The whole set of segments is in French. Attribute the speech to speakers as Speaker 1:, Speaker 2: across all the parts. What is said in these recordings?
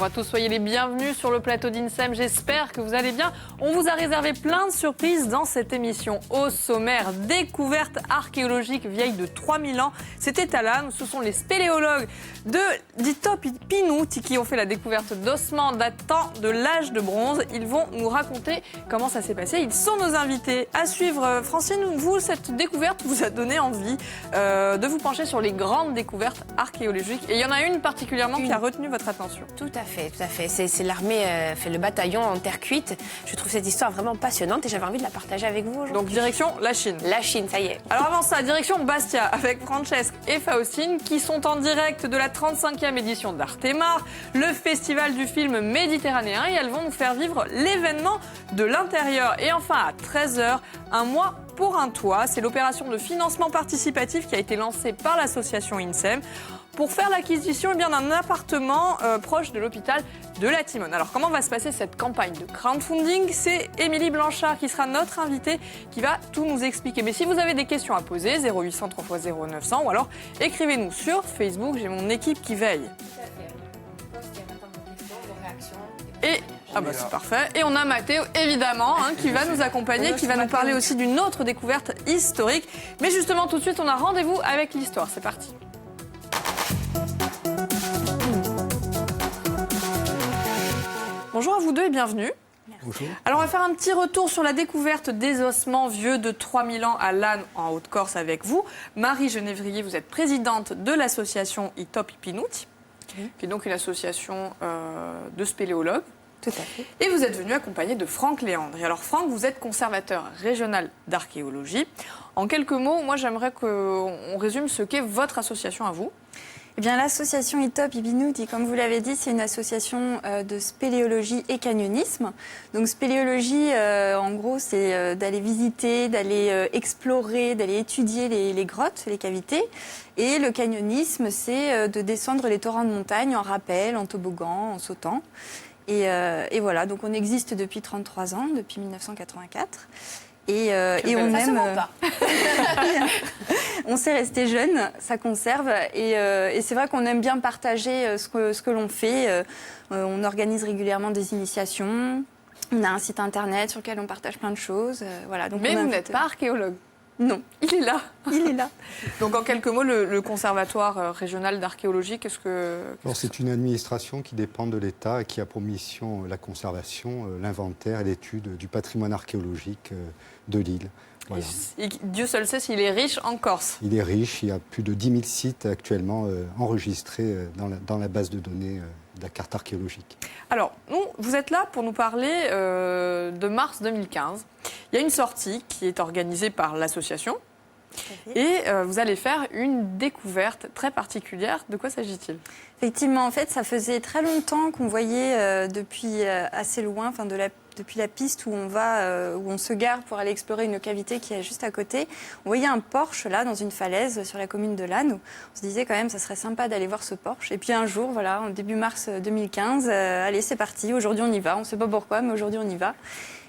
Speaker 1: à tous, soyez les bienvenus sur le plateau d'INSEM. J'espère que vous allez bien. On vous a réservé plein de surprises dans cette émission. Au sommaire, découverte archéologique vieille de 3000 ans. C'était à Lannes. Ce sont les spéléologues d'Itop Pinouti qui ont fait la découverte d'ossements datant de l'âge de bronze. Ils vont nous raconter comment ça s'est passé. Ils sont nos invités. À suivre, Francine, vous, cette découverte vous a donné envie de vous pencher sur les grandes découvertes archéologiques. Et il y en a une particulièrement qui a retenu votre attention.
Speaker 2: Tout à fait, tout à fait. C'est l'armée, fait le bataillon en terre cuite. Je trouve cette histoire vraiment passionnante et j'avais envie de la partager avec vous aujourd'hui.
Speaker 1: Donc direction la Chine.
Speaker 2: La Chine, ça y est.
Speaker 1: Alors avant ça, direction Bastia avec Francesque et Faustine qui sont en direct de la 35e édition d'Artemar, le festival du film méditerranéen, et elles vont nous faire vivre l'événement de l'intérieur. Et enfin à 13h, un mois pour un toit. C'est l'opération de financement participatif qui a été lancée par l'association INSEM pour faire l'acquisition d'un appartement proche de l'hôpital de la Timone. Alors comment va se passer cette campagne de crowdfunding? C'est Émilie Blanchard qui sera notre invitée, qui va tout nous expliquer. Mais si vous avez des questions à poser, 0800 3x0 900 ou alors écrivez-nous sur Facebook, j'ai mon équipe qui veille. Et c'est parfait. Et on a Mathéo, évidemment, qui va nous accompagner, qui va nous parler aussi d'une autre découverte historique. Mais justement, tout de suite, on a rendez-vous avec l'histoire. C'est parti. Bonjour à vous deux et bienvenue.
Speaker 3: Bonjour.
Speaker 1: Alors on va faire un petit retour sur la découverte des ossements vieux de 3000 ans à Lannes en Haute-Corse avec vous. Marie Genévrier, vous êtes présidente de l'association Itop Pinouti, qui est donc une association de spéléologues.
Speaker 2: Tout à fait.
Speaker 1: Et vous êtes venu accompagné de Franck Léandre. Et alors Franck, vous êtes conservateur régional d'archéologie. En quelques mots, moi j'aimerais qu'on résume ce qu'est votre association à vous.
Speaker 4: Eh bien, l'association Itop Pinouti, comme vous l'avez dit, c'est une association de spéléologie et canyonisme. Donc, spéléologie, en gros, c'est d'aller visiter, d'aller explorer, d'aller étudier les grottes, les cavités. Et le canyonisme, c'est de descendre les torrents de montagne en rappel, en toboggan, en sautant. Et voilà, donc on existe depuis 33 ans, depuis 1984. Et on aime. On sait rester jeune, ça conserve. Et c'est vrai qu'on aime bien partager ce que l'on fait. On organise régulièrement des initiations. On a un site internet sur lequel on partage plein de choses. Voilà, donc
Speaker 1: mais vous n'êtes pas archéologue?
Speaker 4: Non.
Speaker 1: Il est là.
Speaker 4: Il est là.
Speaker 1: Donc en quelques mots, le conservatoire régional d'archéologie, qu'est-ce que...
Speaker 3: C'est une administration qui dépend de l'État et qui a pour mission la conservation, l'inventaire et l'étude du patrimoine archéologique de l'île. Voilà.
Speaker 1: Et Dieu seul sait s'il est riche en Corse.
Speaker 3: Il est riche, il y a plus de 10 000 sites actuellement enregistrés dans la base de données de la carte archéologique.
Speaker 1: Alors, vous êtes là pour nous parler de mars 2015. Il y a une sortie qui est organisée par l'association et vous allez faire une découverte très particulière. De quoi s'agit-il?
Speaker 4: Effectivement, en fait, ça faisait très longtemps qu'on voyait depuis assez loin, depuis la piste où on va, où on se gare pour aller explorer une cavité qui est juste à côté. On voyait un porche là dans une falaise sur la commune de Lannes. On se disait quand même ça serait sympa d'aller voir ce porche. Et puis un jour, voilà, en début mars 2015, allez c'est parti, aujourd'hui on y va. On ne sait pas pourquoi, mais aujourd'hui on y va.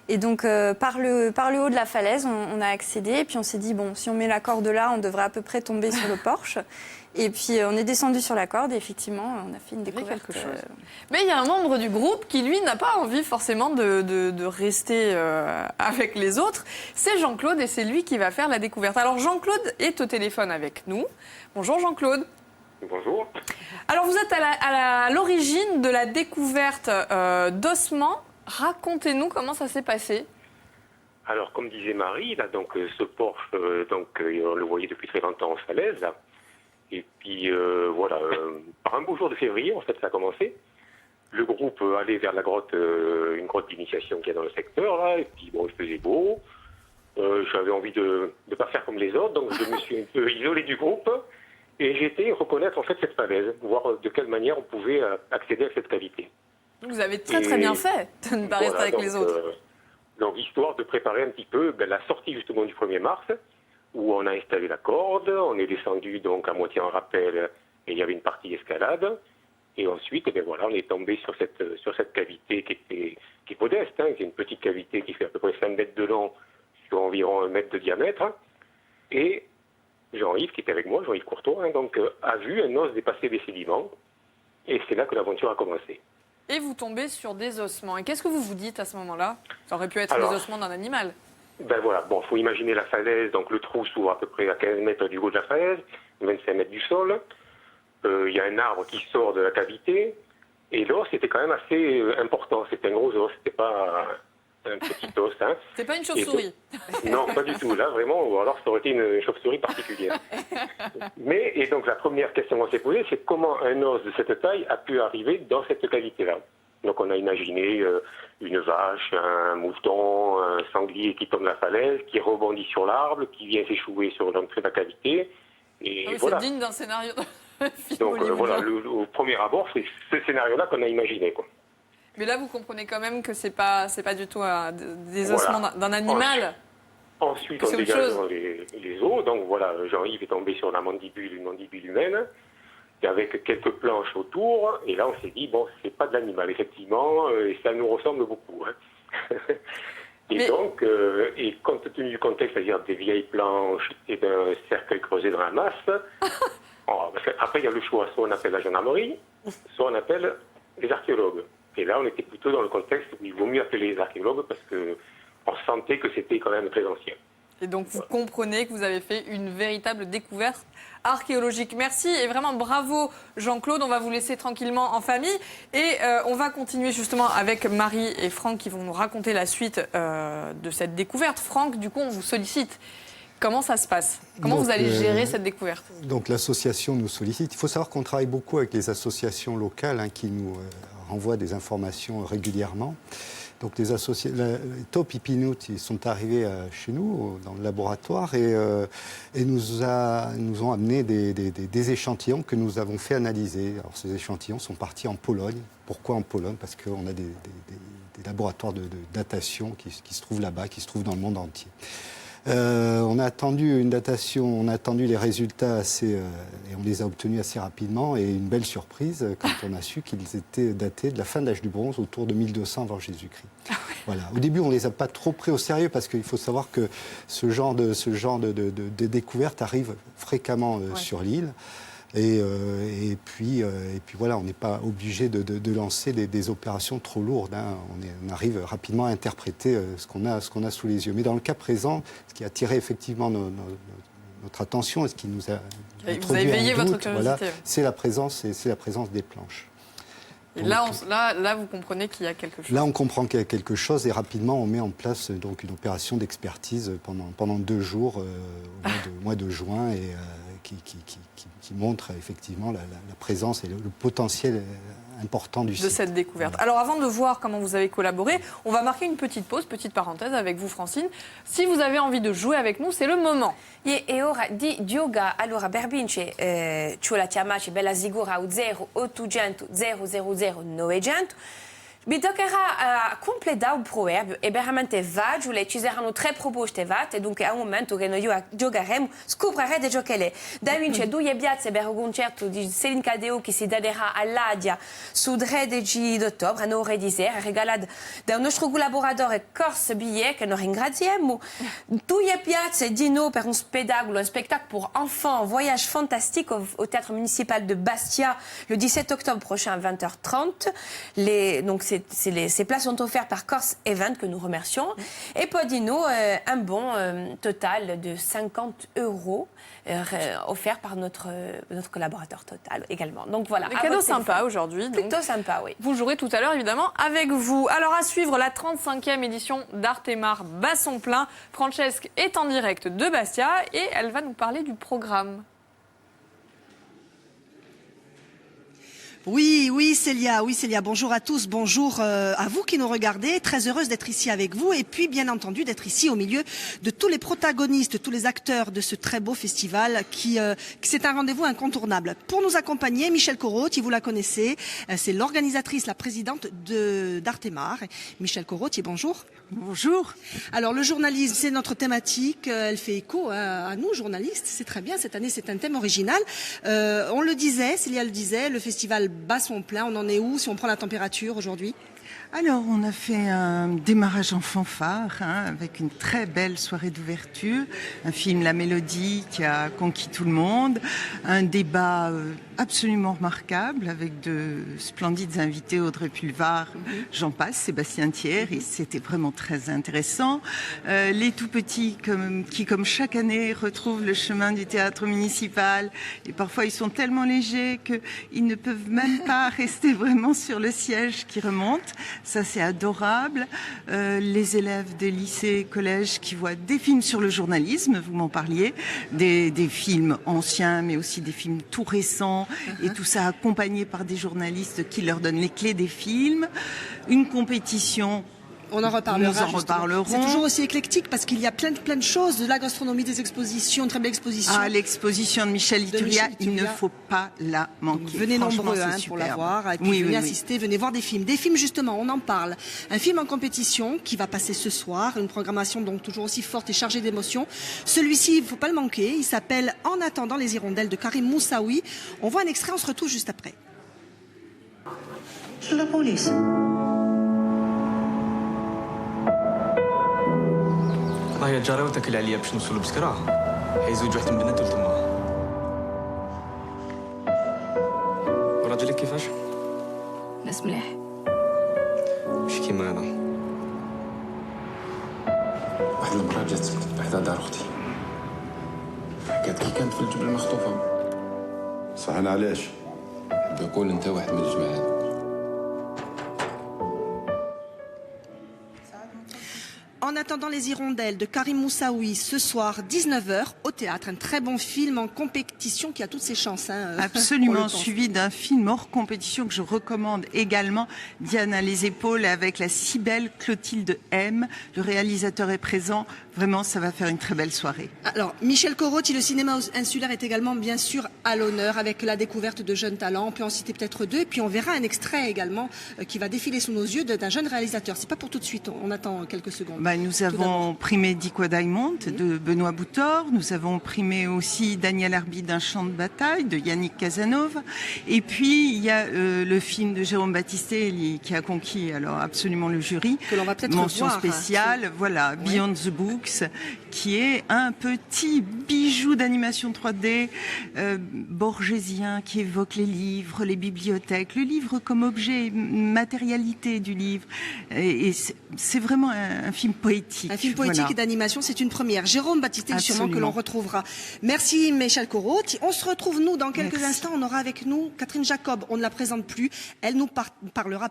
Speaker 4: Et donc par le haut de la falaise, on a accédé. Et puis on s'est dit bon, si on met la corde là, on devrait à peu près tomber sur le porche. Et puis on est descendu sur la corde et effectivement on a fait une découverte.
Speaker 1: Quelque chose. Mais il y a un membre du groupe qui lui n'a pas envie forcément de rester avec les autres. C'est Jean-Claude et c'est lui qui va faire la découverte. Alors Jean-Claude est au téléphone avec nous. Bonjour Jean-Claude.
Speaker 5: Bonjour.
Speaker 1: Alors vous êtes à l'origine de la découverte d'ossements. Racontez-nous comment ça s'est passé.
Speaker 5: Alors comme disait Marie, là donc ce porche, on le voyait depuis très longtemps en falaise. Là. Et puis voilà, par un beau jour de février, en fait, ça a commencé. Le groupe allait vers la grotte, une grotte d'initiation qu'il y a dans le secteur, là, et puis bon, il faisait beau. J'avais envie de ne pas faire comme les autres, donc je me suis un peu isolé du groupe. Et j'ai été reconnaître en fait cette falaise, voir de quelle manière on pouvait accéder à cette cavité.
Speaker 1: Vous avez très bien fait de ne pas rester avec les autres.
Speaker 5: Donc histoire de préparer un petit peu la sortie justement du 1er mars, où on a installé la corde, on est descendu donc à moitié en rappel et il y avait une partie escalade. Et ensuite, on est tombé sur cette cavité qui est modeste, qui est une petite cavité qui fait à peu près 5 mètres de long sur environ 1 mètre de diamètre. Et Jean-Yves, qui était avec moi, Jean-Yves Courtois, a vu un os dépasser les sédiments. Et c'est là que l'aventure a commencé.
Speaker 1: et vous tombez sur des ossements. Et qu'est-ce que vous vous dites à ce moment-là? Ça aurait pu être
Speaker 5: Alors,
Speaker 1: des ossements d'un animal.
Speaker 5: Ben voilà, bon, faut imaginer la falaise, donc le trou s'ouvre à peu près à 15 mètres du haut de la falaise, 25 mètres du sol. Il y a un arbre qui sort de la cavité, et l'os était quand même assez important. C'était un gros os, c'était pas un petit os. Hein.
Speaker 1: C'est pas une chauve-souris.
Speaker 5: Non, pas du tout. Là, vraiment, ou alors ça aurait été une chauve-souris particulière. Et donc la première question qu'on s'est posée, c'est comment un os de cette taille a pu arriver dans cette cavité-là. Donc on a imaginé une vache, un mouton, un sanglier qui tombe de la falaise, qui rebondit sur l'arbre, qui vient s'échouer sur l'entrée de la cavité. Et
Speaker 1: Oui,
Speaker 5: voilà.
Speaker 1: c'est digne d'un scénario de film
Speaker 5: Donc voilà,
Speaker 1: hollywoodien.
Speaker 5: au premier abord, c'est ce scénario-là qu'on a imaginé, quoi.
Speaker 1: Mais là, vous comprenez quand même que c'est pas du tout des
Speaker 5: Voilà.
Speaker 1: ossements d'un animal.
Speaker 5: Ensuite,
Speaker 1: C'est
Speaker 5: on
Speaker 1: autre
Speaker 5: dégage
Speaker 1: chose.
Speaker 5: les os. Donc voilà, Jean-Yves est tombé sur la mandibule, une mandibule humaine, et avec quelques planches autour. Et là, on s'est dit, bon, c'est pas de l'animal, effectivement, et ça nous ressemble beaucoup. Hein. Et donc, et compte tenu du contexte, c'est-à-dire des vieilles planches et d'un cercueil creusé dans la masse, après, il y a le choix, soit on appelle la gendarmerie, soit on appelle les archéologues. Et là, on était plutôt dans le contexte où il vaut mieux appeler les archéologues parce qu'on sentait que c'était quand même très ancien.
Speaker 1: Et donc, vous comprenez que vous avez fait une véritable découverte archéologique. Merci et vraiment bravo Jean-Claude. On va vous laisser tranquillement en famille. Et on va continuer justement avec Marie et Franck qui vont nous raconter la suite de cette découverte. Franck, du coup, on vous sollicite. Comment ça se passe? Comment vous allez gérer cette découverte?
Speaker 3: Donc l'association nous sollicite. Il faut savoir qu'on travaille beaucoup avec les associations locales qui nous renvoient des informations régulièrement. Donc les Top Ipinut, ils sont arrivés chez nous dans le laboratoire et nous ont amené des échantillons que nous avons fait analyser. Alors ces échantillons sont partis en Pologne. Pourquoi en Pologne? Parce qu'on a des laboratoires de datation qui se trouvent là-bas, qui se trouvent dans le monde entier. On a attendu une datation, on a attendu les résultats et on les a obtenus assez rapidement. Et une belle surprise quand on a su qu'ils étaient datés de la fin de l'âge du bronze, autour de 1200 avant Jésus-Christ. Voilà. Au début, on ne les a pas trop pris au sérieux parce qu'il faut savoir que ce genre de découverte arrive fréquemment sur l'île. Et puis voilà, on n'est pas obligé de lancer des opérations trop lourdes. Hein. On arrive rapidement à interpréter ce qu'on a sous les yeux. Mais dans le cas présent, ce qui a attiré effectivement notre attention et ce qui nous a
Speaker 1: vous avez éveillé votre curiosité.
Speaker 3: Voilà, c'est la présence des planches.
Speaker 1: Et
Speaker 3: donc,
Speaker 1: là, vous comprenez qu'il y a quelque chose.
Speaker 3: Là, on comprend qu'il y a quelque chose et rapidement, on met en place donc une opération d'expertise pendant 2 jours au mois de juin et qui montre effectivement la présence et le potentiel important du site.
Speaker 1: De cette découverte. Voilà. Alors avant de voir comment vous avez collaboré, on va marquer une petite pause, petite parenthèse avec vous Francine. Si vous avez envie de jouer avec nous, c'est le moment.
Speaker 2: E ora di yoga, allora per vincere ci la chiamaci bella sicura au 0800 000 900. Mi toccherà completare un proverbio e veramente facile, ci saranno 3 proposte fatte, dunque a un momento che noi giocheremo scoprirete ciò che è. Da vincere 2 piazze per un concerto di Céline Cadeo che si darà all'Adia sul 13 ottobre a ore di sera, regalato da un nostro collaboratore Corse Billet che noi ringraziamo. 2 piazze di no per un spettacolo pour enfants, un voyage fantastique au théâtre municipal de Bastia le 17 octobre prochain à 20h30. Ces places sont offertes par Corse Event, que nous remercions. Et Podino, un bon total de 50 € offert par notre collaborateur Total également. Donc voilà.
Speaker 1: Des cadeaux sympas aujourd'hui.
Speaker 2: Plutôt sympa, oui.
Speaker 1: Vous jouerez tout à l'heure évidemment avec vous. Alors à suivre la 35e édition d'Artemar Basson-Plein. Francesque est en direct de Bastia et elle va nous parler du programme.
Speaker 6: Oui, Célia. Bonjour à tous. Bonjour à vous qui nous regardez. Très heureuse d'être ici avec vous. Et puis, bien entendu, d'être ici au milieu de tous les protagonistes, tous les acteurs de ce très beau festival qui c'est un rendez-vous incontournable. Pour nous accompagner, Michèle Corotti, vous la connaissez. C'est l'organisatrice, la présidente d'Artemar. Michèle Corotti, bonjour.
Speaker 7: Bonjour.
Speaker 6: Alors, le journalisme, c'est notre thématique. Elle fait écho à nous, journalistes. C'est très bien. Cette année, c'est un thème original. On le disait, Célia le disait, le festival Basson-Plein, on en est où si on prend la température aujourd'hui?
Speaker 7: Alors, on a fait un démarrage en fanfare avec une très belle soirée d'ouverture, un film La Mélodie qui a conquis tout le monde, un débat absolument remarquable, avec de splendides invités, Audrey Pulvar, j'en passe, Sébastien Thiers, et c'était vraiment très intéressant. Les tout petits qui, comme chaque année, retrouvent le chemin du théâtre municipal, et parfois ils sont tellement légers qu'ils ne peuvent même pas rester vraiment sur le siège qui remonte. Ça, c'est adorable. Les élèves des lycées, collèges qui voient des films sur le journalisme, vous m'en parliez, des films anciens, mais aussi des films tout récents, et tout ça accompagné par des journalistes qui leur donnent les clés des films. Une compétition.
Speaker 6: On en reparlera.
Speaker 7: Nous en reparlerons.
Speaker 6: C'est toujours aussi éclectique parce qu'il y a plein de choses, de la gastronomie, des expositions, une très belle exposition.
Speaker 7: Ah, l'exposition de Michel Ituria, il ne faut pas la manquer.
Speaker 6: Donc, venez nombreux pour la voir, et puis venez assister, venez voir des films. Des films, justement, on en parle. Un film en compétition qui va passer ce soir, une programmation donc toujours aussi forte et chargée d'émotions. Celui-ci, il ne faut pas le manquer, il s'appelle En attendant les hirondelles de Karim Moussaoui. On voit un extrait, on se retrouve juste après.
Speaker 8: La police.
Speaker 9: هي الجارة وتاكل عليا باش نوصلوا بسكرة حيزوج واحد من بنات ولد امها وراجلك كيفاش؟
Speaker 10: ناس مليح
Speaker 9: ماشي كيما هذا
Speaker 11: واحد المرأة جات سكنت بحدا دار اختي حكات كي كانت في الجبل مخطوفة
Speaker 12: صح انا علاش؟
Speaker 11: بيقول انت واحد من الجماعة
Speaker 6: En attendant les hirondelles de Karim Moussaoui, ce soir, 19h, au théâtre. Un très bon film en compétition qui a toutes ses chances.
Speaker 7: Absolument, suivi d'un film hors compétition que je recommande également, Diane à les épaules, avec la si belle Clotilde M. Le réalisateur est présent. Vraiment, ça va faire une très belle soirée.
Speaker 6: Alors, Michel Corotti, le cinéma insulaire est également, bien sûr, à l'honneur, avec la découverte de jeunes talents. On peut en citer peut-être deux. Et puis, on verra un extrait également qui va défiler sous nos yeux d'un jeune réalisateur. C'est pas pour tout de suite. On attend quelques secondes.
Speaker 7: Nous avons primé Dico Diamond de Benoît Boutor. Nous avons primé aussi Daniel Arbi d'un champ de bataille de Yannick Casanova. Et puis, il y a le film de Jérôme Battistelli qui a conquis alors absolument le jury.
Speaker 6: Que l'on va peut-être
Speaker 7: mention
Speaker 6: voir,
Speaker 7: spéciale, voilà, Beyond the Books, qui est un petit bijou d'animation 3D borgésien qui évoque les livres, les bibliothèques, le livre comme objet, matérialité du livre. Et c'est vraiment un film poétique.
Speaker 6: Un film poétique et d'animation, c'est une première. Jérôme Battistelli, sûrement que l'on retrouvera. Merci Michel Corotti. On se retrouve, nous, dans quelques instants. On aura avec nous Catherine Jacob. On ne la présente plus. Elle nous parlera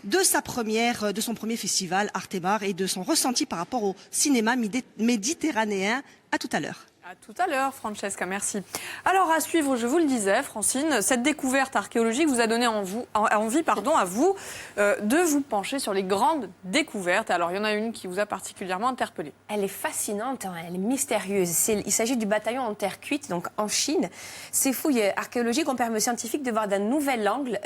Speaker 6: de sa première, de son premier festival Artemar et de son ressenti par rapport au cinéma méditerranéen. À tout à l'heure.
Speaker 1: À tout à l'heure, Francesca, merci. Alors, à suivre, je vous le disais, Francine, cette découverte archéologique vous a donné envie à vous de vous pencher sur les grandes découvertes. Alors, il y en a une qui vous a particulièrement interpellée.
Speaker 2: Elle est fascinante, elle est mystérieuse. Il s'agit du bataillon en terre cuite, donc en Chine. Ces fouilles archéologiques ont permis aux scientifiques de voir d'un nouvel angle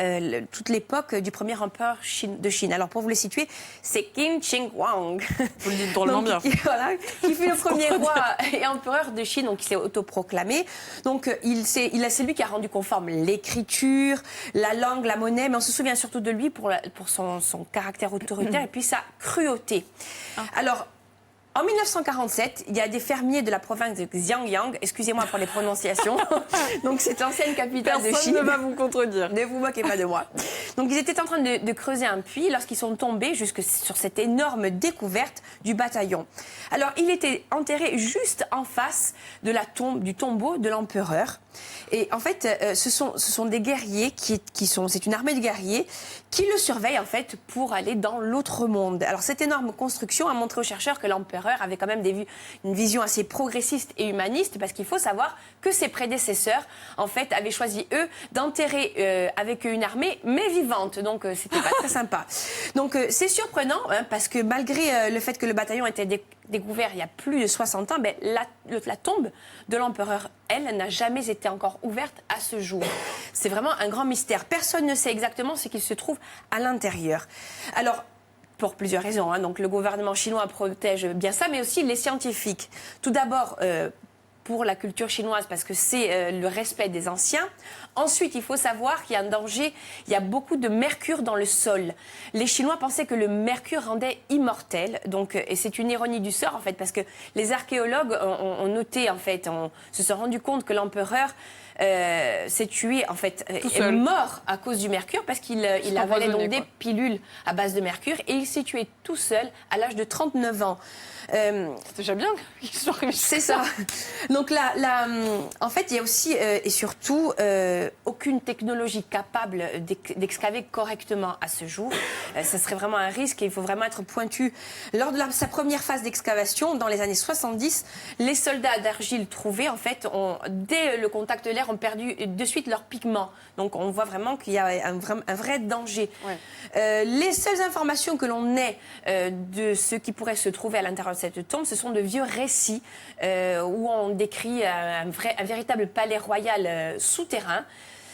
Speaker 2: toute l'époque du premier empereur de Chine. Alors, pour vous les situer, c'est Qin Shi Huang.
Speaker 1: Vous le dites drôlement bien.
Speaker 2: Voilà, qui fut le premier roi et empereur de Chine, donc il s'est autoproclamé. Donc c'est lui qui a rendu conforme l'écriture, la langue, la monnaie, mais on se souvient surtout de lui pour son caractère autoritaire et puis sa cruauté. Alors, en 1947, il y a des fermiers de la province de Xiangyang, excusez-moi pour les prononciations, donc cette ancienne capitale de Chine.
Speaker 1: Personne ne va vous contredire.
Speaker 2: Ne vous moquez pas de moi. Donc ils étaient en train de creuser un puits lorsqu'ils sont tombés jusque sur cette énorme découverte du bataillon. Alors il était enterré juste en face de du tombeau de l'empereur. Et en fait, ce sont des guerriers c'est une armée de guerriers qui le surveillent en fait pour aller dans l'autre monde. Alors cette énorme construction a montré aux chercheurs que l'empereur avait quand même une vision assez progressiste et humaniste, parce qu'il faut savoir que ses prédécesseurs en fait avaient choisi eux d'enterrer avec eux une armée mais vivante. Donc c'était pas très sympa. Donc c'est surprenant parce que malgré le fait que le bataillon était découvert il y a plus de 60 ans, la tombe de l'empereur, elle, n'a jamais été encore ouverte à ce jour. C'est vraiment un grand mystère. Personne ne sait exactement ce qu'il se trouve à l'intérieur. Alors, pour plusieurs raisons. Donc, le gouvernement chinois protège bien ça, mais aussi les scientifiques. Tout d'abord, pour la culture chinoise parce que c'est le respect des anciens. Ensuite, il faut savoir qu'il y a un danger, il y a beaucoup de mercure dans le sol. Les Chinois pensaient que le mercure rendait immortel, donc, et c'est une ironie du sort en fait, parce que les archéologues ont noté en fait, se sont rendus compte que l'empereur s'est tué en fait, est mort à cause du mercure parce qu'il avalait donc des pilules à base de mercure et il s'est tué tout seul à l'âge de 39 ans.
Speaker 1: C'est déjà bien qu'ils soient arrivés.
Speaker 2: C'est ça. Donc là, en fait, il y a aussi et surtout aucune technologie capable d'excaver correctement à ce jour. Ça serait vraiment un risque et il faut vraiment être pointu. Lors de sa première phase d'excavation, dans les années 70, les soldats d'argile trouvés, en fait, dès le contact de l'air, ont perdu de suite leur pigment. Donc on voit vraiment qu'il y a un vrai danger. Ouais. Les seules informations que l'on ait de ce qui pourrait se trouver à l'intérieur de cette tombe, ce sont de vieux récits où on décrit un véritable palais royal souterrain.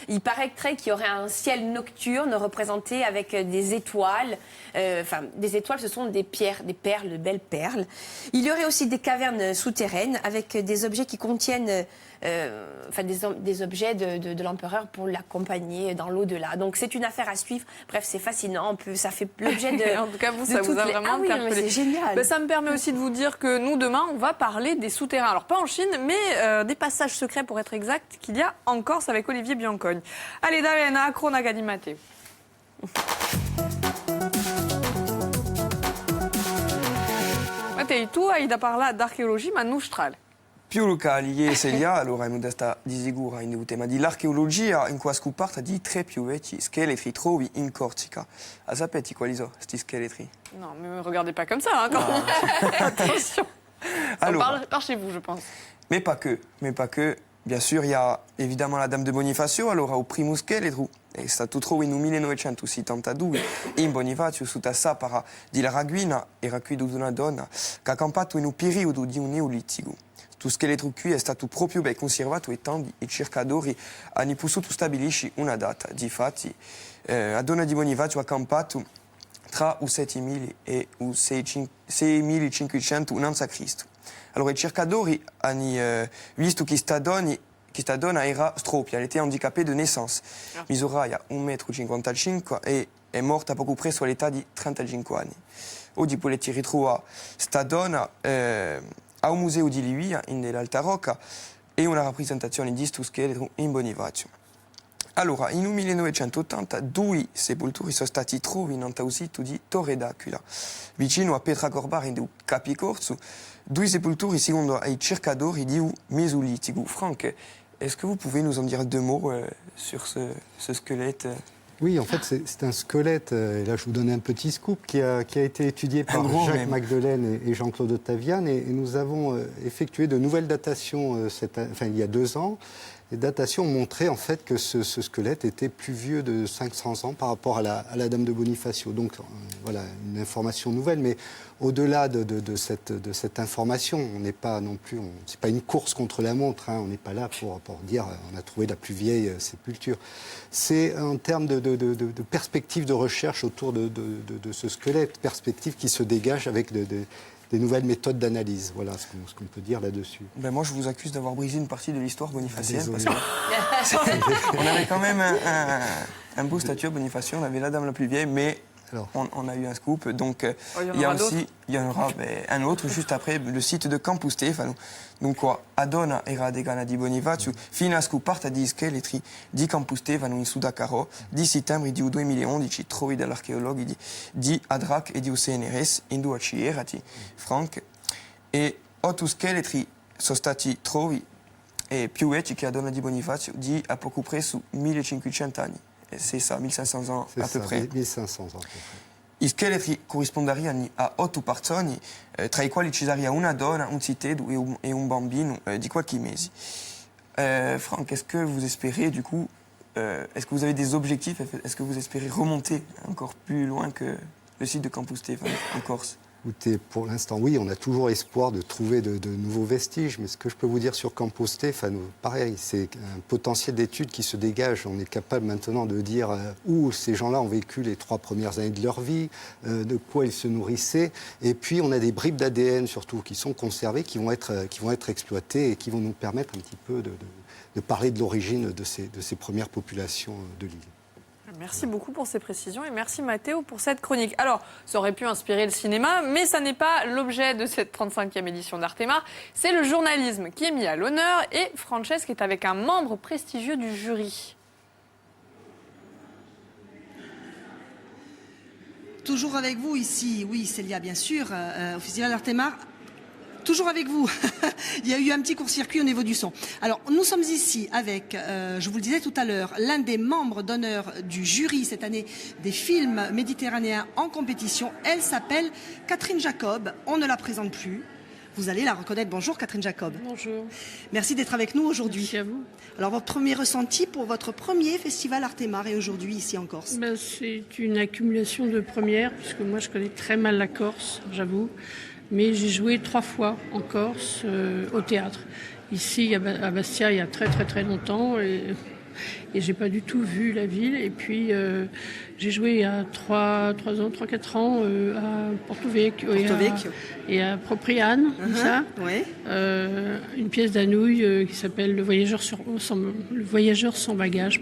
Speaker 2: Il paraîtrait qu'il y aurait un ciel nocturne représenté avec des étoiles. Enfin, des étoiles, ce sont des pierres, des perles, de belles perles. Il y aurait aussi des cavernes souterraines avec des objets qui contiennent des objets de l'empereur pour l'accompagner dans l'au-delà. Donc c'est une affaire à suivre. Bref, c'est fascinant. Ça fait l'objet de.
Speaker 1: En tout cas, vous, ça vous a vraiment interpellé.
Speaker 2: C'est génial.
Speaker 1: Ben, ça me permet aussi de vous dire que nous, demain, on va parler des souterrains. Alors, pas en Chine, mais des passages secrets, pour être exact, qu'il y a en Corse avec Olivier Biancogne. Allez, Dalena, cronaca di Matteo. Matteo, tu hai da parlare d'archeologia, ma nostrale.
Speaker 8: Più locali, Selia, allora in modesta di sicuro in tema di l'archeologia, in qua scoperta di tre più vecchi scheletri trovi in Corsica. A sapete quali sono questi scheletri?
Speaker 1: Non, mais me regardez pas comme ça, hein, quand attention. Alors, on parle chez vous, je pense.
Speaker 8: Mais pas que. Bien sûr, il y a évidemment la Dame de Bonifacio, allora au primo scheletro è stato trovato nel 1972 in Bonifacio su Tassapara di La Raguina, era qui una donna che ha campato in un periodo di un neolitico. Questo scheletro qui è stato proprio ben conservato e tanti i cercatori hanno potuto stabilire una data. Difatti, la donna di Bonifacio ha campato tra il 7000 e il 6500 a.C. Allora i cercatori hanno visto che questa donna era stropia, elle était handicapée de naissance. Misura 1,55 m e è morta poco presso all'età di 35 anni. Oggi potete ritrovare questa donna a un museo di Livia, nell'Alta Rocca, e una rappresentazione di questo scheletro in Bonifacio. Allora, in 1980 due sepolture sono stati trovati nel sito di Torre d'Aquila, vicino a Pietracorbara in Capicorso. Due sepolture, secondo i cercatori, di un mésolitico. Franck, est-ce que vous pouvez nous en dire deux mots sur ce squelette?
Speaker 3: Oui, en fait, c'est un squelette, et là je vous donne un petit scoop, qui a été étudié par Jacques Magdelaine et Jean-Claude Ottavian, et nous avons effectué de nouvelles datations il y a 2 ans. Les datations ont montré en fait que ce squelette était plus vieux de 500 ans par rapport à la Dame de Bonifacio. Donc voilà, une information nouvelle, mais au-delà de cette information, on n'est pas non plus, c'est pas une course contre la montre, hein, on n'est pas là pour dire on a trouvé la plus vieille sépulture. C'est en termes de perspective de recherche autour de ce squelette, perspective qui se dégage avec des nouvelles méthodes d'analyse. Voilà ce qu'on peut dire là-dessus.
Speaker 8: Ben moi, je vous accuse d'avoir brisé une partie de l'histoire bonifacienne. Parce que on avait quand même un beau statut à Bonifacio, on avait la dame la plus vieille, mais on a eu un scoop. Donc, il y en aura un autre juste après, le site de Campo Stefano. Donc, Adona era degana di Bonifacio, fino a scoperta di scheletri di Campo Stefano in Sudacaro, di settembre di 2011, trovi dall'archeologo di Adrac e di CNRS in due Cierati, Frank. E 8 scheletri sono stati trovati e più vecchi che Adona di Bonifacio di a poco presso 1500 anni. C'est ça, 1500 ans à peu près.
Speaker 3: 1500 ans à peu près.
Speaker 8: I scheletri corrisponderiano a 8 persone, tra i quali ci sarebbe una donna, un citedo e un bambino di qualche mese. Franck, est-ce que vous espérez, du coup, est-ce que vous avez des objectifs? Est-ce que vous espérez remonter encore plus loin que le site de Campo Stefano en Corse?
Speaker 3: Écoutez, pour l'instant, oui, on a toujours espoir de trouver de nouveaux vestiges, mais ce que je peux vous dire sur Compostée, pareil, c'est un potentiel d'étude qui se dégage. On est capable maintenant de dire où ces gens-là ont vécu les 3 premières années de leur vie, de quoi ils se nourrissaient, et puis on a des bribes d'ADN surtout qui sont conservées, qui vont être exploitées et qui vont nous permettre un petit peu de parler de l'origine de ces premières populations de l'île.
Speaker 1: Merci beaucoup pour ces précisions et merci Mathéo pour cette chronique. Alors, ça aurait pu inspirer le cinéma, mais ça n'est pas l'objet de cette 35e édition d'Artémar. C'est le journalisme qui est mis à l'honneur et Francesque est avec un membre prestigieux du jury.
Speaker 6: Toujours avec vous ici, oui Célia bien sûr, au Festival d'Artémar. Toujours avec vous. Il y a eu un petit court-circuit au niveau du son. Alors, nous sommes ici avec, je vous le disais tout à l'heure, l'un des membres d'honneur du jury cette année des films méditerranéens en compétition. Elle s'appelle Catherine Jacob. On ne la présente plus. Vous allez la reconnaître. Bonjour Catherine Jacob.
Speaker 13: Bonjour.
Speaker 6: Merci d'être avec nous aujourd'hui.
Speaker 13: Merci à vous.
Speaker 6: Alors, votre premier ressenti pour votre premier festival Artémar et aujourd'hui ici en Corse?
Speaker 13: C'est une accumulation de premières, puisque moi je connais très mal la Corse, j'avoue. Mais j'ai joué 3 fois en Corse au théâtre. Ici, à Bastia, il y a très très très longtemps. Et j'ai pas du tout vu la ville. Et puis, j'ai joué il y a 3-4 ans à Porto Vecchio et à Propriane, ça.
Speaker 6: Ouais.
Speaker 13: Une pièce d'Anouilh qui s'appelle Le Voyageur sans bagage,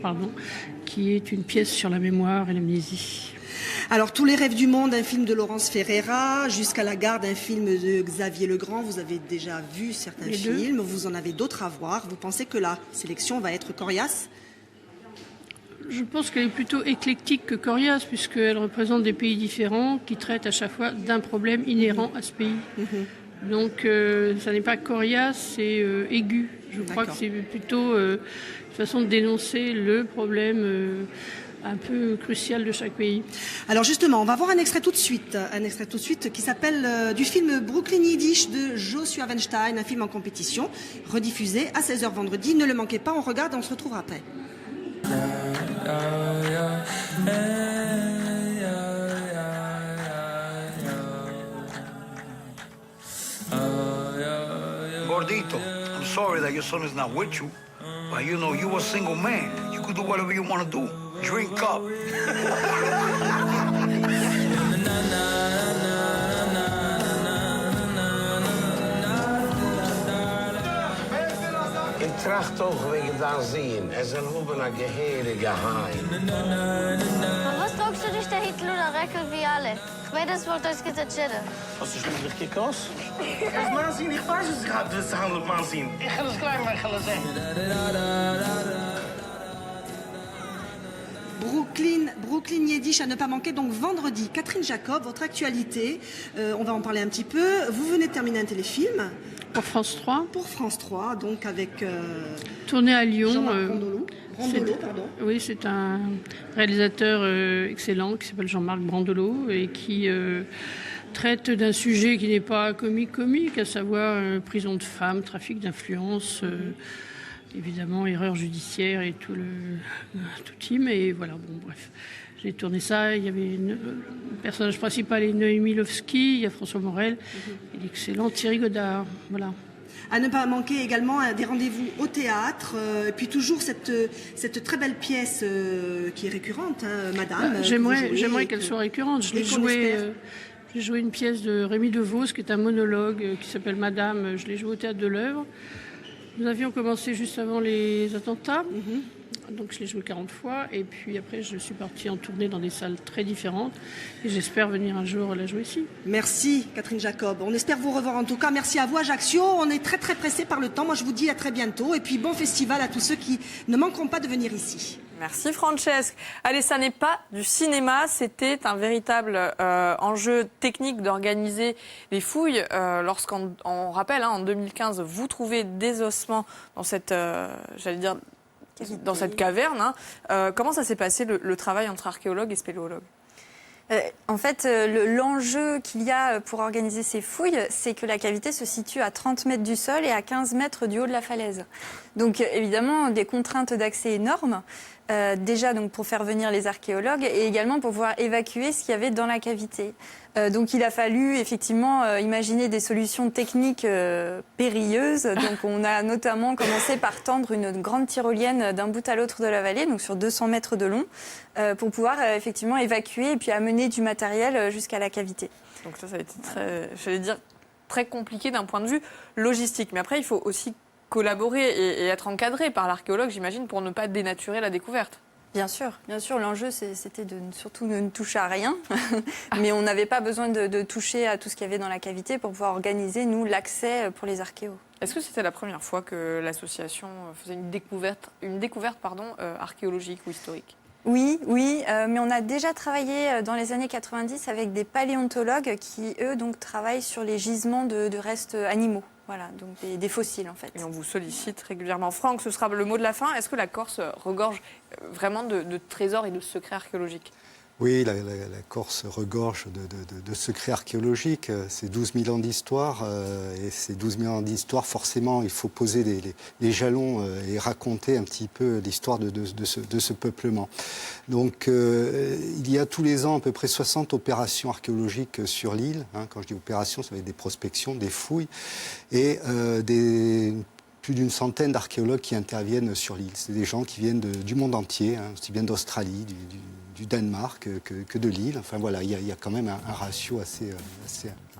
Speaker 13: qui est une pièce sur la mémoire et l'amnésie.
Speaker 6: Alors, Tous les rêves du monde, un film de Laurence Ferreira, Jusqu'à la garde, un film de Xavier Legrand. Vous avez déjà vu certains films, vous en avez d'autres à voir. Vous pensez que la sélection va être coriace?
Speaker 13: Je pense qu'elle est plutôt éclectique que coriace, puisqu'elle représente des pays différents qui traitent à chaque fois d'un problème inhérent à ce pays. Donc, ça n'est pas coriace, c'est aigu. Je crois que c'est plutôt une façon de dénoncer le problème un peu crucial de chaque pays.
Speaker 6: Alors justement, on va voir un extrait tout de suite qui s'appelle du film Brooklyn Yiddish de Joshua Weinstein, un film en compétition, rediffusé à 16h vendredi. Ne le manquez pas, on regarde et on se retrouve après.
Speaker 14: Gordito, I'm sorry that your son is not with you, but you know you're a single man. You could do whatever you want to do. Drink up.
Speaker 15: Ik tracht toch wegen daar zien. Zijn hoben naar gehele geheim.
Speaker 16: Maar was drückst du dich der Hitler oder Reckel wie alle? Ich weiß, das Wort ist gesagt.
Speaker 15: Hast du schon richtig gekos? Das man zien, ich weiß es gerade, das handelt man zien. Ich ga das klein maar gaan zeggen.
Speaker 6: Brooklyn Yiddish à ne pas manquer, donc vendredi. Catherine Jacob, votre actualité, on va en parler un petit peu. Vous venez de terminer un téléfilm.
Speaker 13: Pour France 3.
Speaker 6: Pour France 3, donc avec...
Speaker 13: Tourné à Lyon.
Speaker 6: Jean-Marc Brandolo.
Speaker 13: Oui, c'est un réalisateur excellent qui s'appelle Jean-Marc Brandolo et qui traite d'un sujet qui n'est pas comique, à savoir prison de femmes, trafic d'influence... évidemment, erreur judiciaire et tout team. Et voilà, bon, bref. J'ai tourné ça. Il y avait le personnage principal est Noémie Lovski, il y a François Morel et l'excellent Thierry Godard. Voilà.
Speaker 6: À ne pas manquer également des rendez-vous au théâtre, et puis toujours cette très belle pièce qui est récurrente, hein, Madame.
Speaker 13: J'aimerais qu'elle soit récurrente. J'ai joué une pièce de Rémi Devos, qui est un monologue qui s'appelle Madame. Je l'ai joué au Théâtre de l'Œuvre. Nous avions commencé juste avant les attentats, donc je l'ai joué 40 fois, et puis après je suis partie en tournée dans des salles très différentes, et j'espère venir un jour la jouer ici.
Speaker 6: Merci Catherine Jacob, on espère vous revoir en tout cas, merci à vous Ajaccio, on est très très pressés par le temps, moi je vous dis à très bientôt, et puis bon festival à tous ceux qui ne manqueront pas de venir ici.
Speaker 1: Merci Francesque. Allez, ça n'est pas du cinéma, c'était un véritable enjeu technique d'organiser les fouilles. Lorsqu'on rappelle, en 2015, vous trouvez des ossements dans cette, dans cette caverne. Comment ça s'est passé le travail entre archéologues et spéléologues ?
Speaker 4: En fait, l'enjeu qu'il y a pour organiser ces fouilles, c'est que la cavité se situe à 30 mètres du sol et à 15 mètres du haut de la falaise. Donc évidemment, des contraintes d'accès énormes. déjà donc pour faire venir les archéologues et également pour pouvoir évacuer ce qu'il y avait dans la cavité. Donc il a fallu effectivement imaginer des solutions techniques périlleuses. Donc on a notamment commencé par tendre une grande tyrolienne d'un bout à l'autre de la vallée, donc sur 200 mètres de long, pour pouvoir effectivement évacuer et puis amener du matériel jusqu'à la cavité.
Speaker 1: Donc ça a été très compliqué d'un point de vue logistique. Mais après, il faut aussi collaborer et être encadré par l'archéologue, j'imagine, pour ne pas dénaturer la découverte.
Speaker 4: Bien sûr. L'enjeu, c'était surtout de ne toucher à rien. Mais on n'avait pas besoin de toucher à tout ce qu'il y avait dans la cavité pour pouvoir organiser, nous, l'accès pour les archéos.
Speaker 1: Est-ce que c'était la première fois que l'association faisait une découverte archéologique ou historique ?
Speaker 4: Oui, mais on a déjà travaillé dans les années 90 avec des paléontologues qui, eux, donc, travaillent sur les gisements de restes animaux. Voilà, donc des fossiles en fait.
Speaker 1: Et on vous sollicite régulièrement. Franck, ce sera le mot de la fin. Est-ce que la Corse regorge vraiment de trésors et de secrets archéologiques ?
Speaker 3: Oui, la Corse regorge de secrets archéologiques. C'est 12 000 ans d'histoire. Et ces 12 000 ans d'histoire, forcément, il faut poser les jalons et raconter un petit peu l'histoire de ce peuplement. Donc, il y a tous les ans à peu près 60 opérations archéologiques sur l'île. Quand je dis opérations, ça va être des prospections, des fouilles. Et plus d'une centaine d'archéologues qui interviennent sur l'île. C'est des gens qui viennent du monde entier, aussi bien d'Australie, du Danemark que de l'île. Enfin voilà, il y a quand même un ratio assez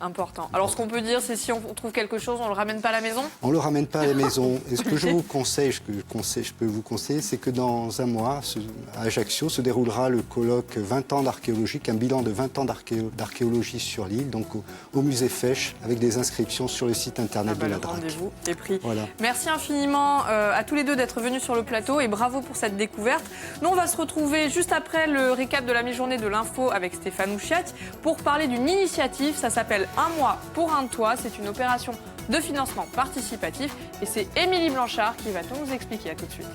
Speaker 1: important. Alors ce qu'on peut dire, c'est si on trouve quelque chose, on ne le ramène pas à la maison ?
Speaker 3: On ne le ramène pas à la maison. Et ce que je vous conseille, je peux vous conseiller, c'est que dans un mois, à Ajaccio, se déroulera le colloque 20 ans d'archéologie, un bilan de 20 ans d'archéologie sur l'île, donc au musée Fesch, avec des inscriptions sur le site internet de la DRAC.
Speaker 1: Le rendez-vous est pris.
Speaker 3: Voilà.
Speaker 1: Merci infiniment à tous les deux d'être venus sur le plateau et bravo pour cette découverte. Nous, on va se retrouver juste après le récap de la mi-journée de l'info avec Stéphane Ouchiat pour parler d'une initiative. Ça s'appelle Un mois pour un toit. C'est une opération de financement participatif et c'est Émilie Blanchard qui va tout nous expliquer. À tout de suite.